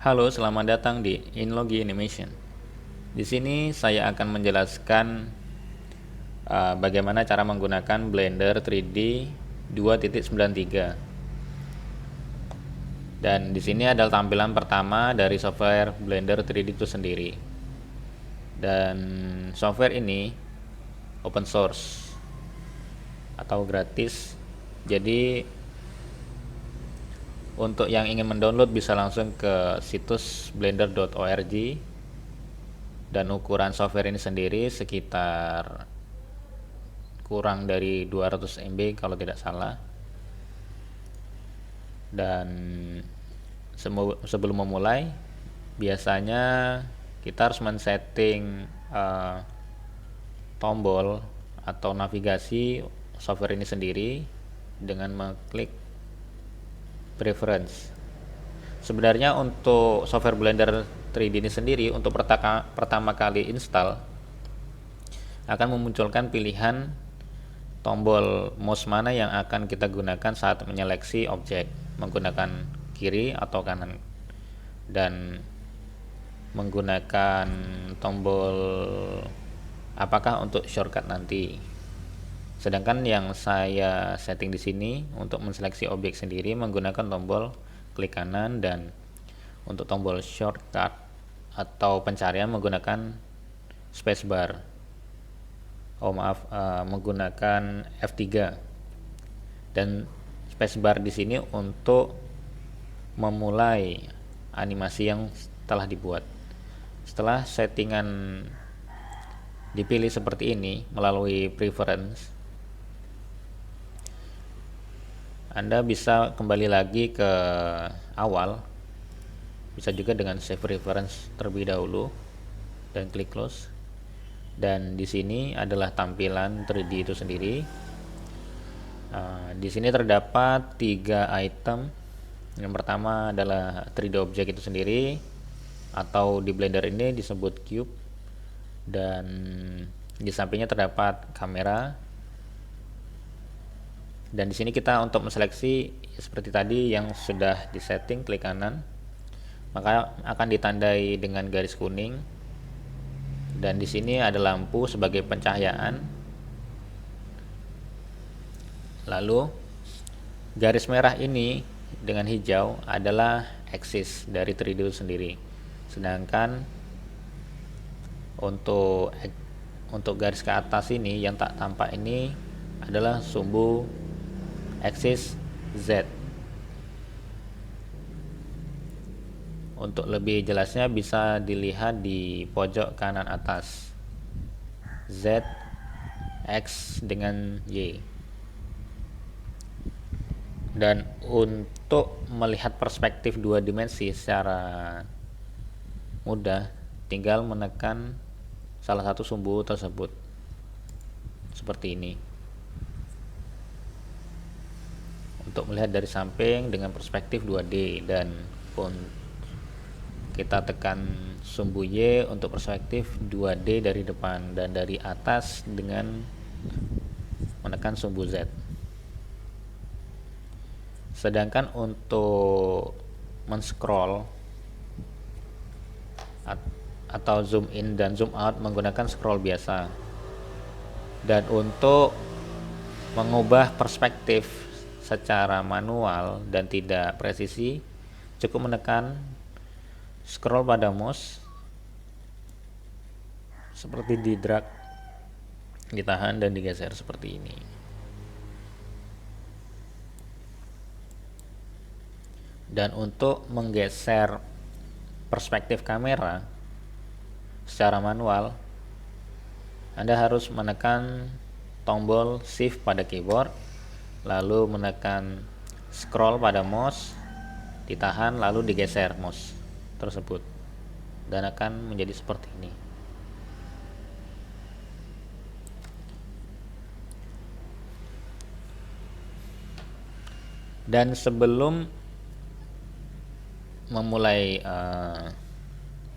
Halo, selamat datang di Inlogi Animation. Di sini saya akan menjelaskan bagaimana cara menggunakan Blender 3D 2.93. Dan di sini adalah tampilan pertama dari software Blender 3D itu sendiri. Dan software ini open source atau gratis. Jadi untuk yang ingin mendownload bisa langsung ke situs blender.org. Dan ukuran software ini sendiri sekitar kurang dari 200 MB kalau tidak salah. Dan sebelum memulai, biasanya kita harus men-setting tombol atau navigasi software ini sendiri dengan mengklik preference. Sebenarnya untuk software Blender 3D ini sendiri, untuk pertama kali install akan memunculkan pilihan tombol mouse mana yang akan kita gunakan saat menyeleksi objek, menggunakan kiri atau kanan, dan menggunakan tombol apakah untuk shortcut nanti. Sedangkan yang saya setting di sini untuk menseleksi objek sendiri menggunakan tombol klik kanan, dan untuk tombol shortcut atau pencarian menggunakan spacebar. Menggunakan F3. Dan spacebar di sini untuk memulai animasi yang telah dibuat. Setelah settingan dipilih seperti ini melalui preference, Anda bisa kembali lagi ke awal. Bisa juga dengan save reference terlebih dahulu dan klik close. Dan di sini adalah tampilan 3D itu sendiri. Di sini terdapat 3 item. Yang pertama adalah 3D object itu sendiri, atau di Blender ini disebut cube. Dan di sampingnya terdapat kamera. Dan di sini kita untuk menseleksi seperti tadi yang sudah disetting, klik kanan, maka akan ditandai dengan garis kuning. Dan di sini ada lampu sebagai pencahayaan. Lalu garis merah ini dengan hijau adalah axis dari 3D sendiri. Sedangkan untuk garis ke atas ini yang tak tampak ini adalah sumbu axis Z. Untuk lebih jelasnya bisa dilihat di pojok kanan atas. Z, X dengan Y. Dan untuk melihat perspektif 2 dimensi secara mudah, tinggal menekan salah satu sumbu tersebut seperti ini. Untuk melihat dari samping dengan perspektif 2D, dan kita tekan sumbu Y untuk perspektif 2D dari depan, dan dari atas dengan menekan sumbu Z. Sedangkan untuk men-scroll atau zoom in dan zoom out menggunakan scroll biasa. Dan untuk mengubah perspektif secara manual dan tidak presisi, cukup menekan scroll pada mouse seperti di drag, ditahan dan digeser seperti ini. Dan untuk menggeser perspektif kamera secara manual, Anda harus menekan tombol shift pada keyboard, lalu menekan scroll pada mouse, ditahan lalu digeser mouse tersebut, dan akan menjadi seperti ini. Dan sebelum memulai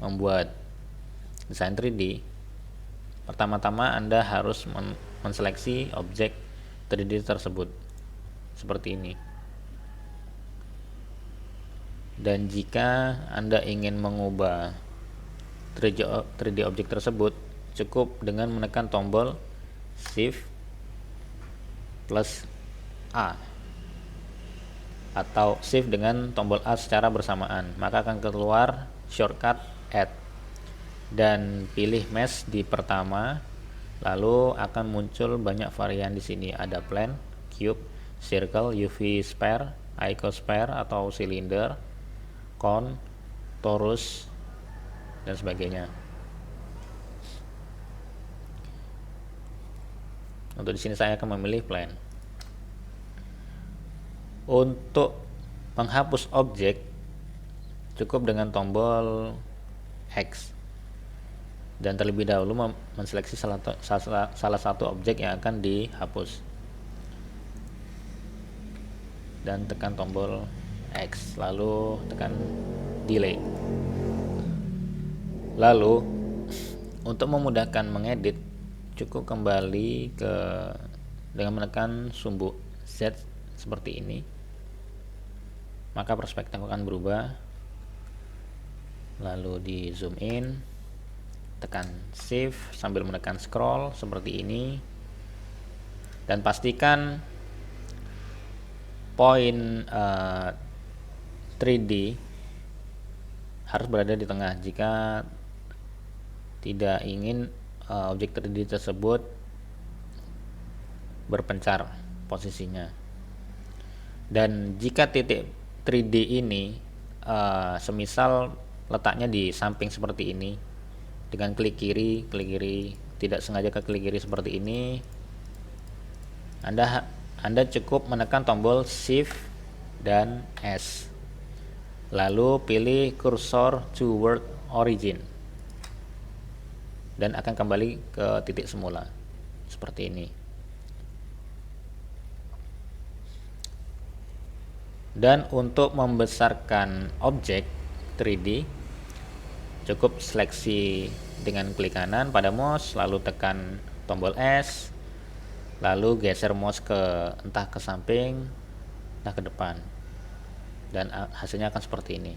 membuat desain 3D, pertama-tama Anda harus menseleksi objek 3D tersebut seperti ini. Dan jika Anda ingin mengubah 3D objek tersebut, cukup dengan menekan tombol Shift plus A atau Shift dengan tombol A secara bersamaan, maka akan keluar shortcut Add, dan pilih mesh di pertama. Lalu akan muncul banyak varian di sini, ada plane, cube, circle, UV sphere, icosphere atau silinder, cone, torus, dan sebagainya. Untuk di sini saya akan memilih plane. Untuk menghapus objek, cukup dengan tombol X, dan terlebih dahulu menseleksi salah satu objek yang akan dihapus, dan tekan tombol X, lalu tekan delete. Lalu untuk memudahkan mengedit, cukup kembali dengan menekan sumbu Z seperti ini, maka perspektif akan berubah. Lalu di zoom in, tekan shift sambil menekan scroll seperti ini, dan pastikan poin 3D harus berada di tengah jika tidak ingin objek 3D tersebut berpencar posisinya. Dan jika titik 3D ini semisal letaknya di samping seperti ini, dengan klik kiri, tidak sengaja ke klik kiri seperti ini, Anda cukup menekan tombol Shift dan S, lalu pilih cursor toward origin, dan akan kembali ke titik semula seperti ini. Dan untuk membesarkan objek 3D, cukup seleksi dengan klik kanan pada mouse, lalu tekan tombol S, lalu geser mouse entah ke samping, entah ke depan, dan hasilnya akan seperti ini.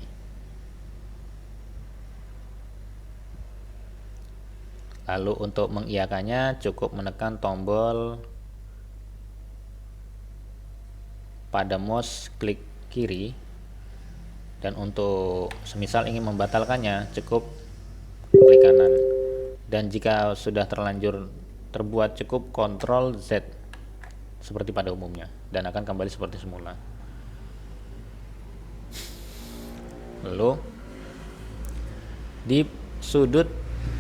Lalu untuk mengiyakannya, cukup menekan tombol pada mouse klik kiri, dan untuk semisal ingin membatalkannya, cukup klik kanan, dan jika sudah terlanjur terbuat, cukup Ctrl Z seperti pada umumnya, dan akan kembali seperti semula. Lalu di sudut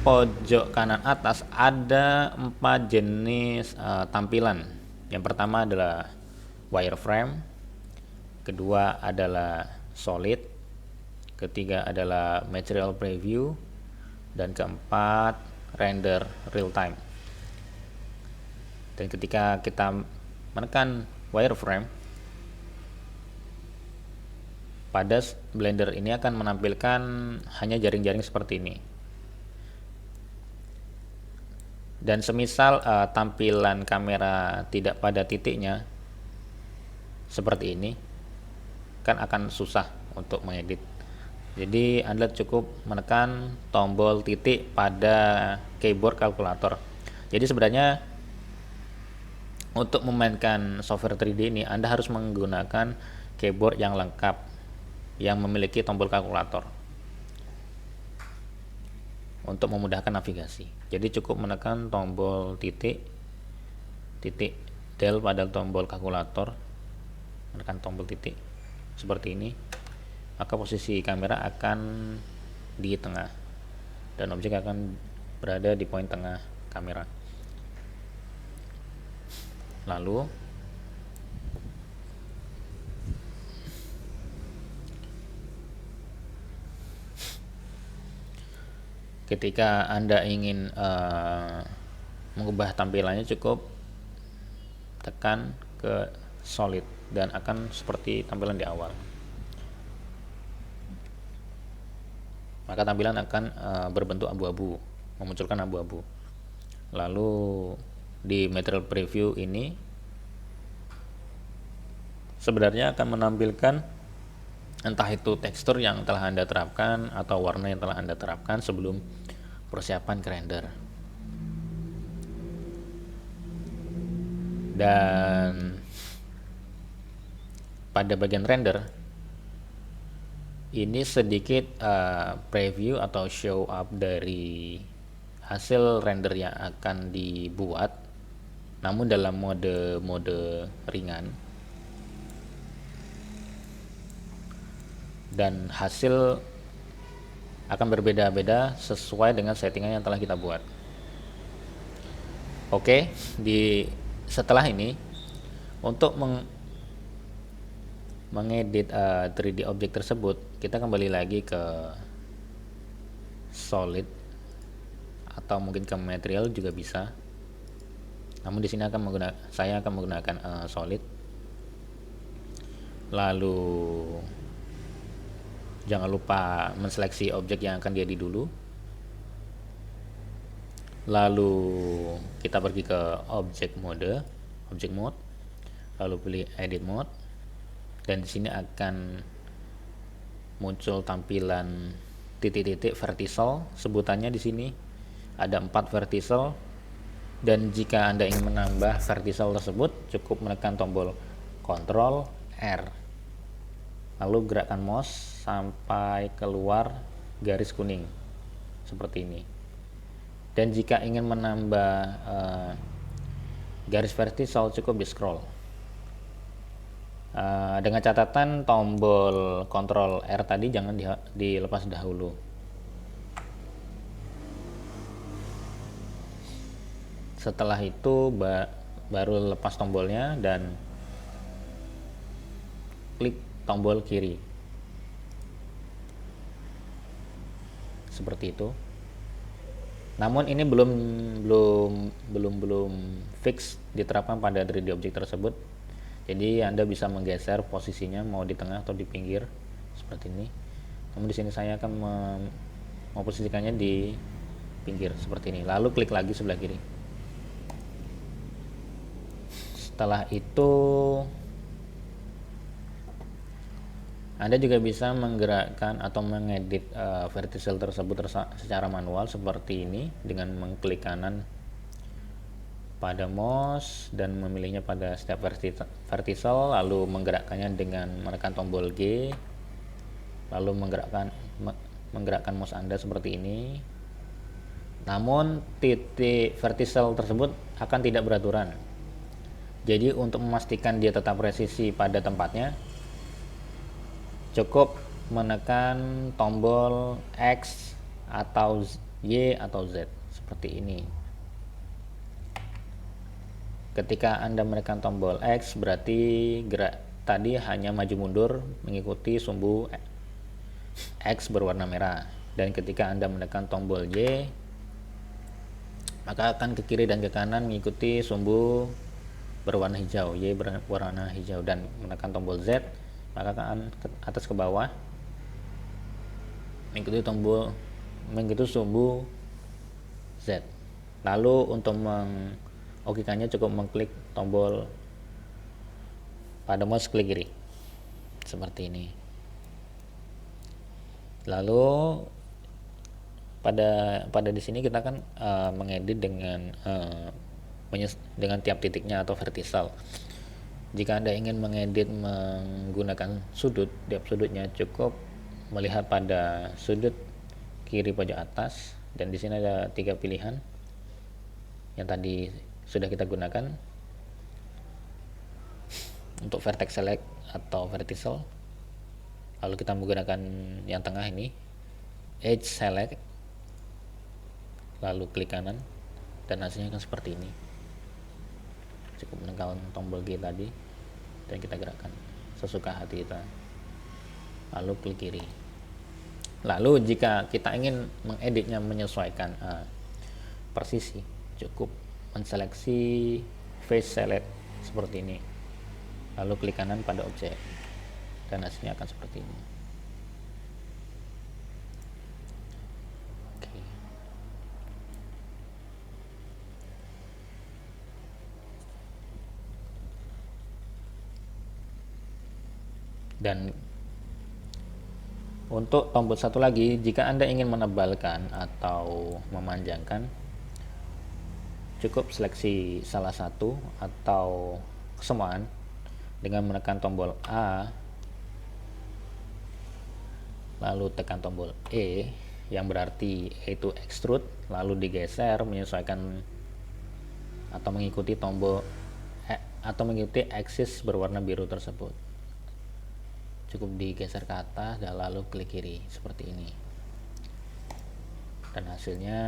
pojok kanan atas ada 4 jenis tampilan. Yang pertama adalah wireframe, kedua adalah solid, ketiga adalah material preview, dan keempat render real time. Dan ketika kita menekan wireframe, pada Blender ini akan menampilkan hanya jaring-jaring seperti ini. Dan semisal tampilan kamera tidak pada titiknya seperti ini, kan akan susah untuk mengedit. Jadi Anda cukup menekan tombol titik pada keyboard kalkulator. Jadi sebenarnya untuk memainkan software 3D ini, Anda harus menggunakan keyboard yang lengkap, yang memiliki tombol kalkulator untuk memudahkan navigasi. Jadi cukup menekan tombol titik del pada tombol kalkulator, menekan tombol titik seperti ini, maka posisi kamera akan di tengah dan objek akan berada di poin tengah kamera. Lalu ketika Anda ingin mengubah tampilannya, cukup tekan ke solid dan akan seperti tampilan di awal. Maka tampilan akan berbentuk abu-abu, memunculkan abu-abu. Lalu di material preview ini sebenarnya akan menampilkan entah itu tekstur yang telah Anda terapkan atau warna yang telah Anda terapkan sebelum persiapan ke render. Dan pada bagian render ini sedikit preview atau show up dari hasil render yang akan dibuat, namun dalam mode ringan, dan hasil akan berbeda-beda sesuai dengan settingan yang telah kita buat. Oke, setelah ini untuk mengedit 3D objek tersebut, kita kembali lagi ke solid atau mungkin ke material juga bisa. Namun di sini saya akan menggunakan solid. Lalu jangan lupa menseleksi objek yang akan diedit dulu. Lalu kita pergi ke object mode, lalu pilih edit mode, dan di sini akan muncul tampilan titik-titik vertical. Sebutannya di sini ada 4 vertical, dan jika Anda ingin menambah vertical tersebut cukup menekan tombol Ctrl R, lalu gerakkan mouse sampai keluar garis kuning seperti ini. Dan jika ingin menambah garis vertikal cukup di scroll. Dengan catatan tombol Ctrl R tadi jangan dilepas dahulu. Setelah itu baru lepas tombolnya dan klik tombol kiri. Seperti itu. Namun ini belum fix diterapkan pada 3D objek tersebut. Jadi Anda bisa menggeser posisinya mau di tengah atau di pinggir seperti ini. Namun di sini saya akan memposisikannya di pinggir seperti ini. Lalu klik lagi sebelah kiri. Setelah itu Anda juga bisa menggerakkan atau mengedit vertical tersebut secara manual seperti ini dengan mengklik kanan pada mouse dan memilihnya pada setiap vertical, lalu menggerakkannya dengan menekan tombol G, lalu menggerakkan mouse Anda seperti ini. Namun titik vertical tersebut akan tidak beraturan. Jadi untuk memastikan dia tetap presisi pada tempatnya, cukup menekan tombol X atau Y atau Z seperti ini. Ketika Anda menekan tombol X berarti gerak tadi hanya maju mundur mengikuti sumbu X berwarna merah, dan ketika Anda menekan tombol Y maka akan ke kiri dan ke kanan mengikuti sumbu berwarna hijau, Y berwarna hijau, dan menekan tombol Z maka akan ke atas ke bawah mengikuti sumbu Z. Lalu untuk mengokekannya cukup mengklik tombol pada mouse klik kiri seperti ini. Lalu pada di sini kita akan mengedit dengan tiap titiknya atau vertical. Jika Anda ingin mengedit menggunakan sudut, tiap sudutnya cukup melihat pada sudut kiri pojok atas, dan di sini ada 3 pilihan yang tadi sudah kita gunakan untuk vertex select atau vertical. Lalu kita menggunakan yang tengah ini, edge select, lalu klik kanan, dan hasilnya akan seperti ini. Cukup menekan tombol G tadi dan kita gerakkan sesuka hati kita, lalu klik kiri. Lalu jika kita ingin mengeditnya menyesuaikan persisi, cukup menseleksi face select seperti ini, lalu klik kanan pada objek dan hasilnya akan seperti ini. Dan Untuk tombol satu lagi, jika Anda ingin menebalkan atau memanjangkan, cukup seleksi salah satu atau kesemuaan dengan menekan tombol A, lalu tekan tombol E yang berarti itu extrude, lalu digeser menyesuaikan atau mengikuti tombol atau mengikuti aksis berwarna biru tersebut. Cukup digeser ke atas dan lalu klik kiri seperti ini, dan hasilnya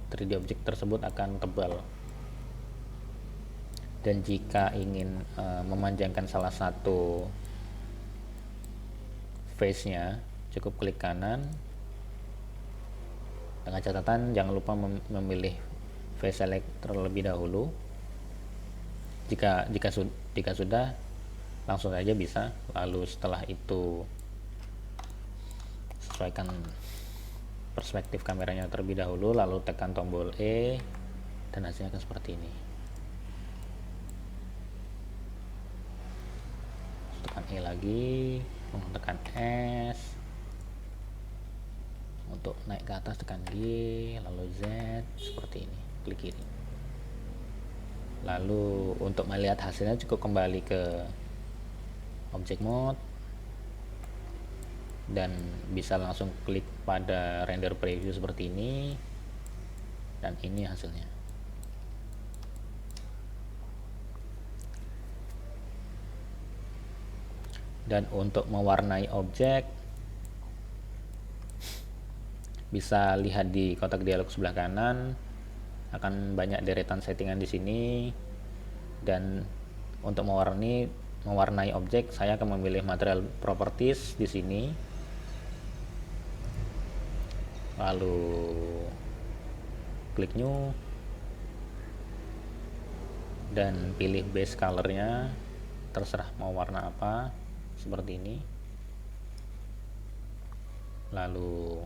3D objek tersebut akan tebal. Dan jika ingin memanjangkan salah satu face nya, cukup klik kanan dengan catatan jangan lupa memilih face select terlebih dahulu. Jika sudah, langsung saja bisa. Lalu setelah itu sesuaikan perspektif kameranya terlebih dahulu, lalu tekan tombol E dan hasilnya akan seperti ini. Tekan E lagi, tekan S. Untuk naik ke atas tekan G, lalu Z seperti ini, klik kiri. Lalu untuk melihat hasilnya cukup kembali ke object mode dan bisa langsung klik pada render preview seperti ini, dan ini hasilnya. Dan untuk mewarnai objek, bisa lihat di kotak dialog sebelah kanan, akan banyak deretan settingan di sini. Dan untuk mewarnai objek, saya akan memilih material properties di sini, lalu klik new dan pilih base colornya, terserah mau warna apa, seperti ini. Lalu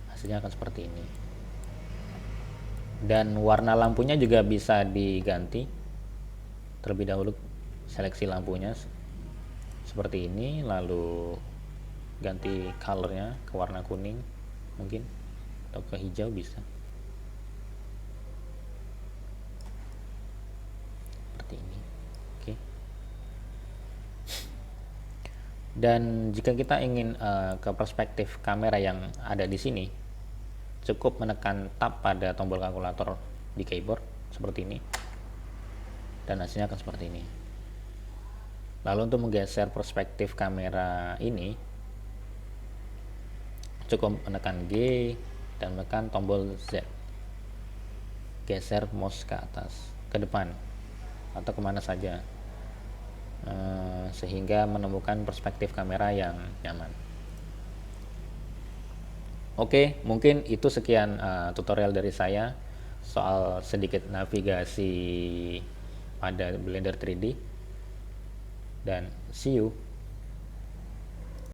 hasilnya akan seperti ini. Dan warna lampunya juga bisa diganti. Terlebih dahulu seleksi lampunya seperti ini, lalu ganti colornya ke warna kuning mungkin, atau ke hijau bisa. Seperti ini. Oke. Dan jika kita ingin ke perspektif kamera yang ada di sini, cukup menekan tab pada tombol kalkulator di keyboard seperti ini, dan hasilnya akan seperti ini. Lalu untuk menggeser perspektif kamera ini, cukup menekan G dan menekan tombol Z, geser mouse ke atas, ke depan atau kemana saja, sehingga menemukan perspektif kamera yang nyaman. Oke, mungkin itu sekian tutorial dari saya soal sedikit navigasi pada Blender 3D, dan see you.